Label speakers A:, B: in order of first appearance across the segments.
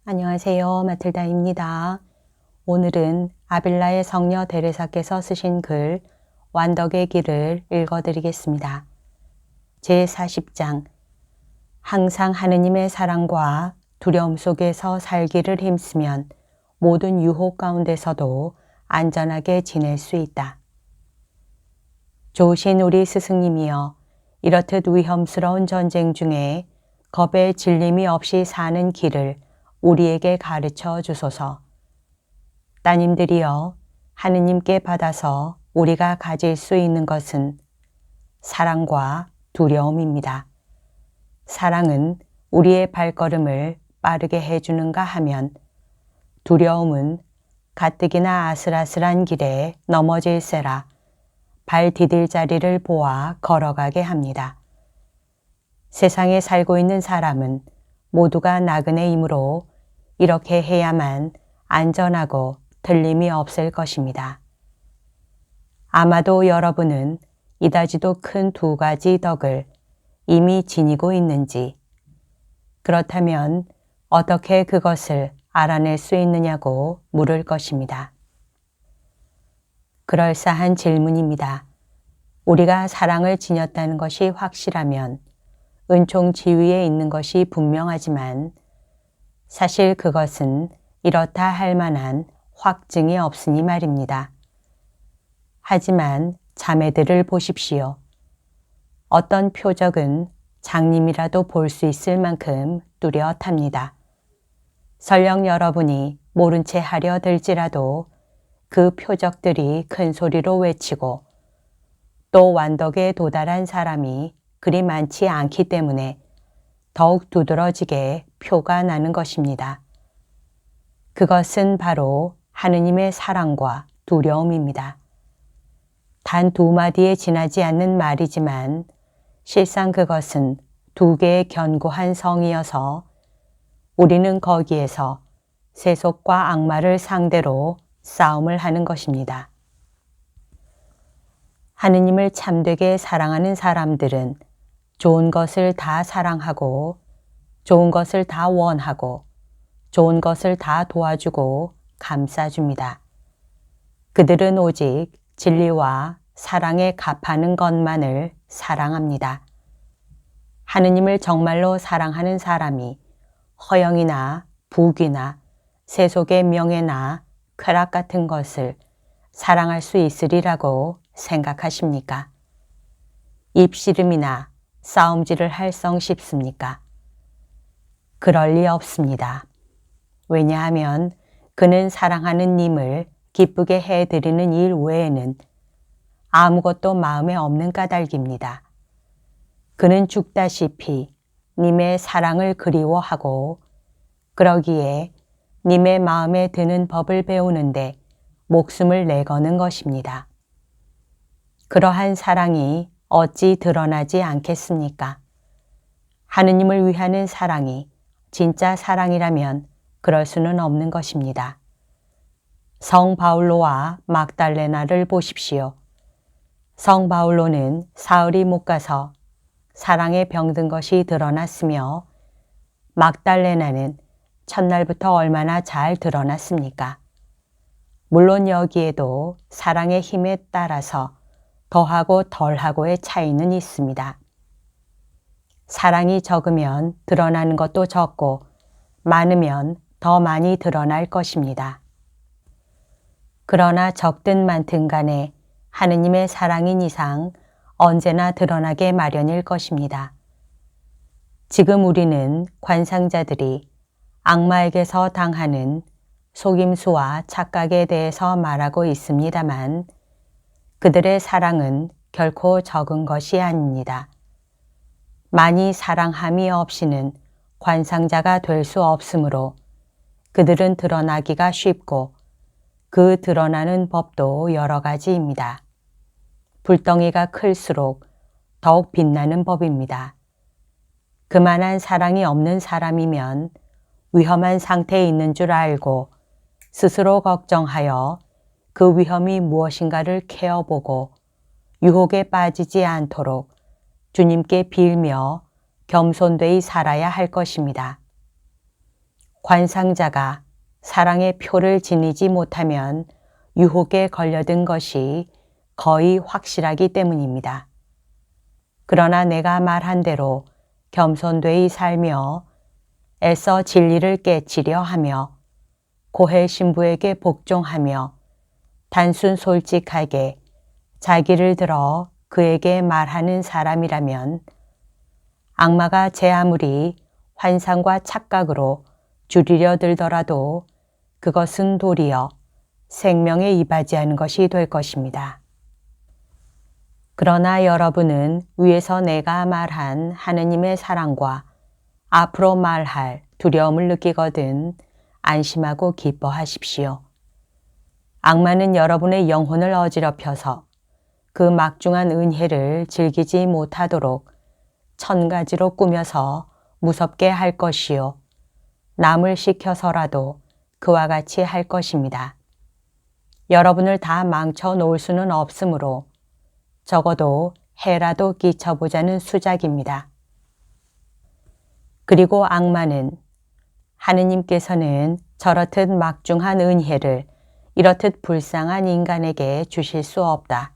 A: 안녕하세요. 마틀다입니다. 오늘은 아빌라의 성녀 데레사께서 쓰신 글 완덕의 길을 읽어드리겠습니다. 제40장 항상 하느님의 사랑과 두려움 속에서 살기를 힘쓰면 모든 유혹 가운데서도 안전하게 지낼 수 있다. 좋으신 우리 스승님이여, 이렇듯 위험스러운 전쟁 중에 겁에 질림이 없이 사는 길을 우리에게 가르쳐 주소서. 따님들이여, 하느님께 받아서 우리가 가질 수 있는 것은 사랑과 두려움입니다. 사랑은 우리의 발걸음을 빠르게 해주는가 하면, 두려움은 가뜩이나 아슬아슬한 길에 넘어질세라 발 디딜 자리를 보아 걸어가게 합니다. 세상에 살고 있는 사람은 모두가 나그네이므로 이렇게 해야만 안전하고 틀림이 없을 것입니다. 아마도 여러분은 이다지도 큰 두 가지 덕을 이미 지니고 있는지, 그렇다면 어떻게 그것을 알아낼 수 있느냐고 물을 것입니다. 그럴싸한 질문입니다. 우리가 사랑을 지녔다는 것이 확실하면 은총 지위에 있는 것이 분명하지만 사실 그것은 이렇다 할 만한 확증이 없으니 말입니다. 하지만 자매들을 보십시오. 어떤 표적은 장님이라도 볼 수 있을 만큼 뚜렷합니다. 설령 여러분이 모른 채 하려 들지라도 그 표적들이 큰 소리로 외치고 또 완덕에 도달한 사람이 그리 많지 않기 때문에 더욱 두드러지게 표가 나는 것입니다. 그것은 바로 하느님의 사랑과 두려움입니다. 단 두 마디에 지나지 않는 말이지만 실상 그것은 두 개의 견고한 성이어서 우리는 거기에서 세속과 악마를 상대로 싸움을 하는 것입니다. 하느님을 참되게 사랑하는 사람들은 좋은 것을 다 사랑하고 좋은 것을 다 원하고 좋은 것을 다 도와주고 감싸줍니다. 그들은 오직 진리와 사랑에 값하는 것만을 사랑합니다. 하느님을 정말로 사랑하는 사람이 허영이나 부귀나 세속의 명예나 쾌락 같은 것을 사랑할 수 있으리라고 생각하십니까? 입씨름이나 싸움질을 할 성 싶습니까? 그럴 리 없습니다. 왜냐하면 그는 사랑하는 님을 기쁘게 해드리는 일 외에는 아무것도 마음에 없는 까닭입니다. 그는 죽다시피 님의 사랑을 그리워하고 그러기에 님의 마음에 드는 법을 배우는데 목숨을 내거는 것입니다. 그러한 사랑이 어찌 드러나지 않겠습니까? 하느님을 위하는 사랑이 진짜 사랑이라면 그럴 수는 없는 것입니다. 성 바울로와 막달레나를 보십시오. 성 바울로는 사흘이 못 가서 사랑에 병든 것이 드러났으며 막달레나는 첫날부터 얼마나 잘 드러났습니까? 물론 여기에도 사랑의 힘에 따라서 더하고 덜하고의 차이는 있습니다. 사랑이 적으면 드러나는 것도 적고 많으면 더 많이 드러날 것입니다. 그러나 적든 많든 간에 하느님의 사랑인 이상 언제나 드러나게 마련일 것입니다. 지금 우리는 관상자들이 악마에게서 당하는 속임수와 착각에 대해서 말하고 있습니다만 그들의 사랑은 결코 적은 것이 아닙니다. 많이 사랑함이 없이는 관상자가 될 수 없으므로 그들은 드러나기가 쉽고 그 드러나는 법도 여러 가지입니다. 불덩이가 클수록 더욱 빛나는 법입니다. 그만한 사랑이 없는 사람이면 위험한 상태에 있는 줄 알고 스스로 걱정하여 그 위험이 무엇인가를 캐어보고 유혹에 빠지지 않도록 주님께 빌며 겸손되이 살아야 할 것입니다. 관상자가 사랑의 표를 지니지 못하면 유혹에 걸려든 것이 거의 확실하기 때문입니다. 그러나 내가 말한 대로 겸손되이 살며 애써 진리를 깨치려 하며 고해 신부에게 복종하며 단순 솔직하게 자기를 들어 그에게 말하는 사람이라면 악마가 제 아무리 환상과 착각으로 줄이려 들더라도 그것은 도리어 생명에 이바지하는 것이 될 것입니다. 그러나 여러분은 위에서 내가 말한 하느님의 사랑과 앞으로 말할 두려움을 느끼거든 안심하고 기뻐하십시오. 악마는 여러분의 영혼을 어지럽혀서 그 막중한 은혜를 즐기지 못하도록 1000가지로 꾸며서 무섭게 할 것이요. 남을 시켜서라도 그와 같이 할 것입니다. 여러분을 다 망쳐 놓을 수는 없으므로 적어도 해라도 끼쳐보자는 수작입니다. 그리고 악마는 하느님께서는 저렇듯 막중한 은혜를 이렇듯 불쌍한 인간에게 주실 수 없다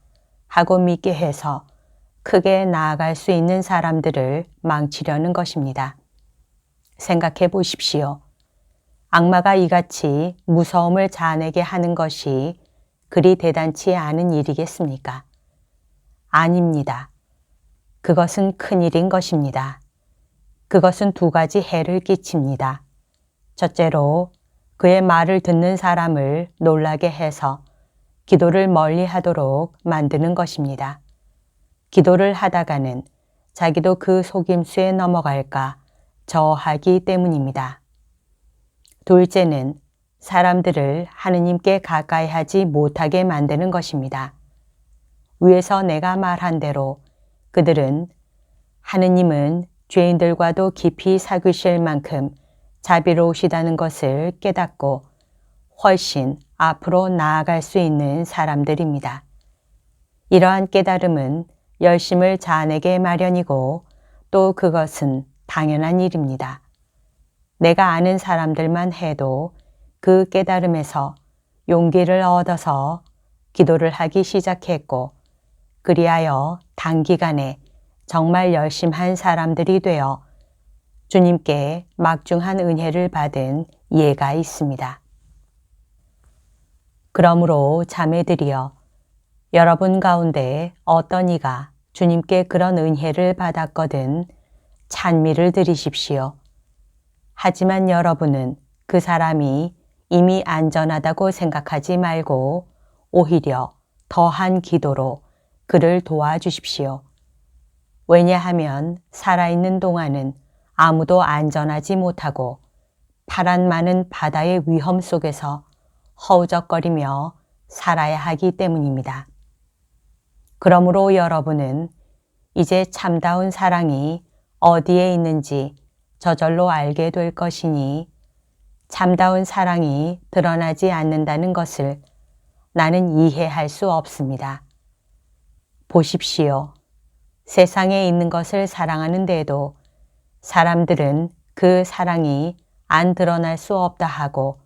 A: 하고 믿게 해서 크게 나아갈 수 있는 사람들을 망치려는 것입니다. 생각해 보십시오. 악마가 이같이 무서움을 자아내게 하는 것이 그리 대단치 않은 일이겠습니까? 아닙니다. 그것은 큰일인 것입니다. 그것은 2가지 해를 끼칩니다. 첫째로 그의 말을 듣는 사람을 놀라게 해서 기도를 멀리하도록 만드는 것입니다. 기도를 하다가는 자기도 그 속임수에 넘어갈까 저하기 때문입니다. 둘째는 사람들을 하느님께 가까이 하지 못하게 만드는 것입니다. 위에서 내가 말한 대로 그들은 하느님은 죄인들과도 깊이 사귀실 만큼 자비로우시다는 것을 깨닫고 훨씬 앞으로 나아갈 수 있는 사람들입니다. 이러한 깨달음은 열심을 자아내게 마련이고 또 그것은 당연한 일입니다. 내가 아는 사람들만 해도 그 깨달음에서 용기를 얻어서 기도를 하기 시작했고 그리하여 단기간에 정말 열심한 사람들이 되어 주님께 막중한 은혜를 받은 예가 있습니다. 그러므로 자매들이여, 여러분 가운데 어떤 이가 주님께 그런 은혜를 받았거든 찬미를 드리십시오. 하지만 여러분은 그 사람이 이미 안전하다고 생각하지 말고 오히려 더한 기도로 그를 도와주십시오. 왜냐하면 살아있는 동안은 아무도 안전하지 못하고 파란 많은 바다의 위험 속에서 허우적거리며 살아야 하기 때문입니다. 그러므로 여러분은 이제 참다운 사랑이 어디에 있는지 저절로 알게 될 것이니 참다운 사랑이 드러나지 않는다는 것을 나는 이해할 수 없습니다. 보십시오. 세상에 있는 것을 사랑하는데도 사람들은 그 사랑이 안 드러날 수 없다 하고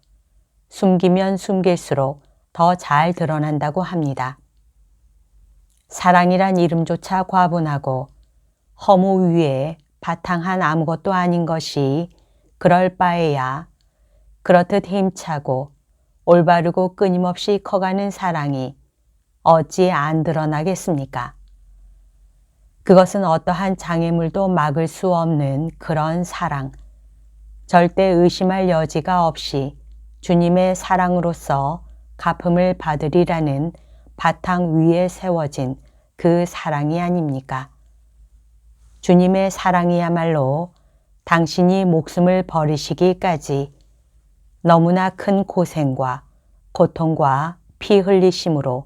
A: 숨기면 숨길수록 더 잘 드러난다고 합니다. 사랑이란 이름조차 과분하고 허무 위에 바탕한 아무것도 아닌 것이 그럴 바에야 그렇듯 힘차고 올바르고 끊임없이 커가는 사랑이 어찌 안 드러나겠습니까? 그것은 어떠한 장애물도 막을 수 없는 그런 사랑, 절대 의심할 여지가 없이 주님의 사랑으로서 갚음을 받으리라는 바탕 위에 세워진 그 사랑이 아닙니까? 주님의 사랑이야말로 당신이 목숨을 버리시기까지 너무나 큰 고생과 고통과 피 흘리심으로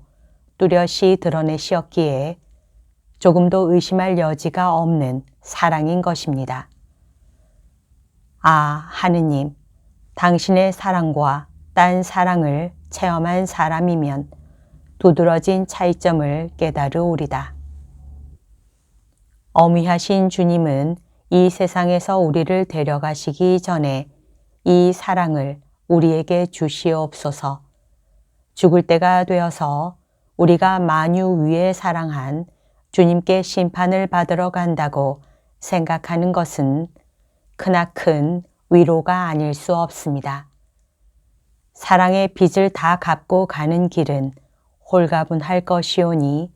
A: 뚜렷이 드러내시었기에 조금도 의심할 여지가 없는 사랑인 것입니다. 아, 하느님, 당신의 사랑과 딴 사랑을 체험한 사람이면 두드러진 차이점을 깨달으오리다. 어미하신 주님은 이 세상에서 우리를 데려가시기 전에 이 사랑을 우리에게 주시옵소서. 죽을 때가 되어서 우리가 만유 위에 사랑한 주님께 심판을 받으러 간다고 생각하는 것은 크나큰 위로가 아닐 수 없습니다. 사랑의 빚을 다 갚고 가는 길은 홀가분할 것이오니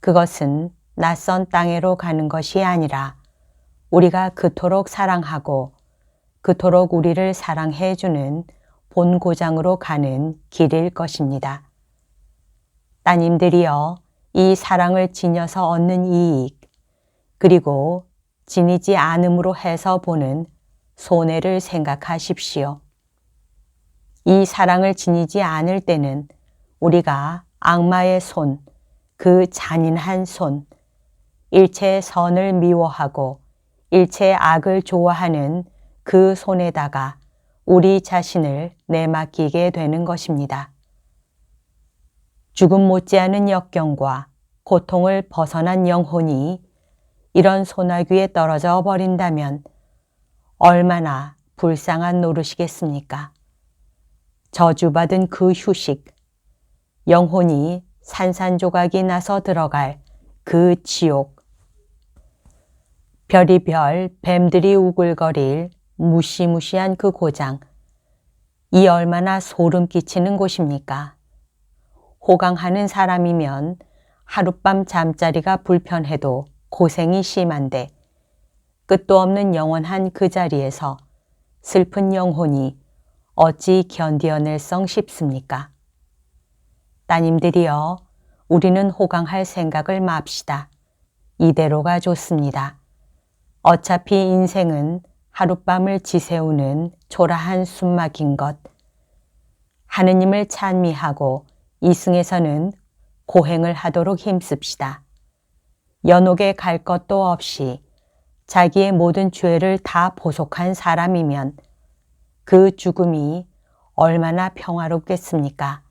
A: 그것은 낯선 땅으로 가는 것이 아니라 우리가 그토록 사랑하고 그토록 우리를 사랑해 주는 본고장으로 가는 길일 것입니다. 따님들이여, 이 사랑을 지녀서 얻는 이익, 그리고 지니지 않음으로 해서 보는 손해를 생각하십시오. 이 사랑을 지니지 않을 때는 우리가 악마의 손, 그 잔인한 손, 일체의 선을 미워하고 일체의 악을 좋아하는 그 손에다가 우리 자신을 내맡기게 되는 것입니다. 죽음 못지않은 역경과 고통을 벗어난 영혼이 이런 소나귀에 떨어져 버린다면 얼마나 불쌍한 노릇이겠습니까? 저주받은 그 휴식, 영혼이 산산조각이 나서 들어갈 그 지옥, 별이별 뱀들이 우글거릴 무시무시한 그 고장, 이 얼마나 소름 끼치는 곳입니까? 호강하는 사람이면 하룻밤 잠자리가 불편해도 고생이 심한데 끝도 없는 영원한 그 자리에서 슬픈 영혼이 어찌 견디어낼성 싶습니까? 따님들이여, 우리는 호강할 생각을 맙시다. 이대로가 좋습니다. 어차피 인생은 하룻밤을 지새우는 초라한 숨막인 것. 하느님을 찬미하고 이승에서는 고행을 하도록 힘씁시다. 연옥에 갈 것도 없이 자기의 모든 죄를 다 보속한 사람이면 그 죽음이 얼마나 평화롭겠습니까?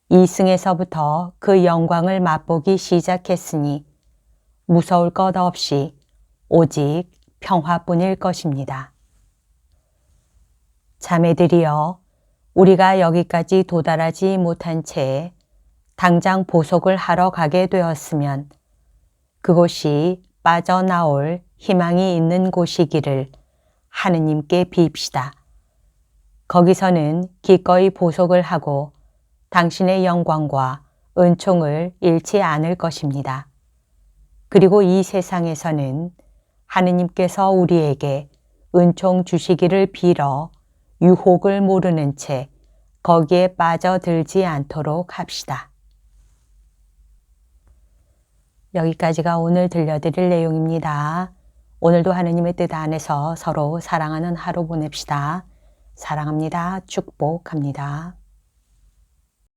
A: 이승에서부터 그 영광을 맛보기 시작했으니 무서울 것 없이 오직 평화뿐일 것입니다. 자매들이여, 우리가 여기까지 도달하지 못한 채 당장 보속을 하러 가게 되었으면 그곳이 빠져나올 희망이 있는 곳이기를 하느님께 빕시다. 거기서는 기꺼이 보속을 하고 당신의 영광과 은총을 잃지 않을 것입니다. 그리고 이 세상에서는 하느님께서 우리에게 은총 주시기를 빌어 유혹을 모르는 채 거기에 빠져들지 않도록 합시다. 여기까지가 오늘 들려드릴 내용입니다. 오늘도 하느님의 뜻 안에서 서로 사랑하는 하루 보냅시다. 사랑합니다. 축복합니다.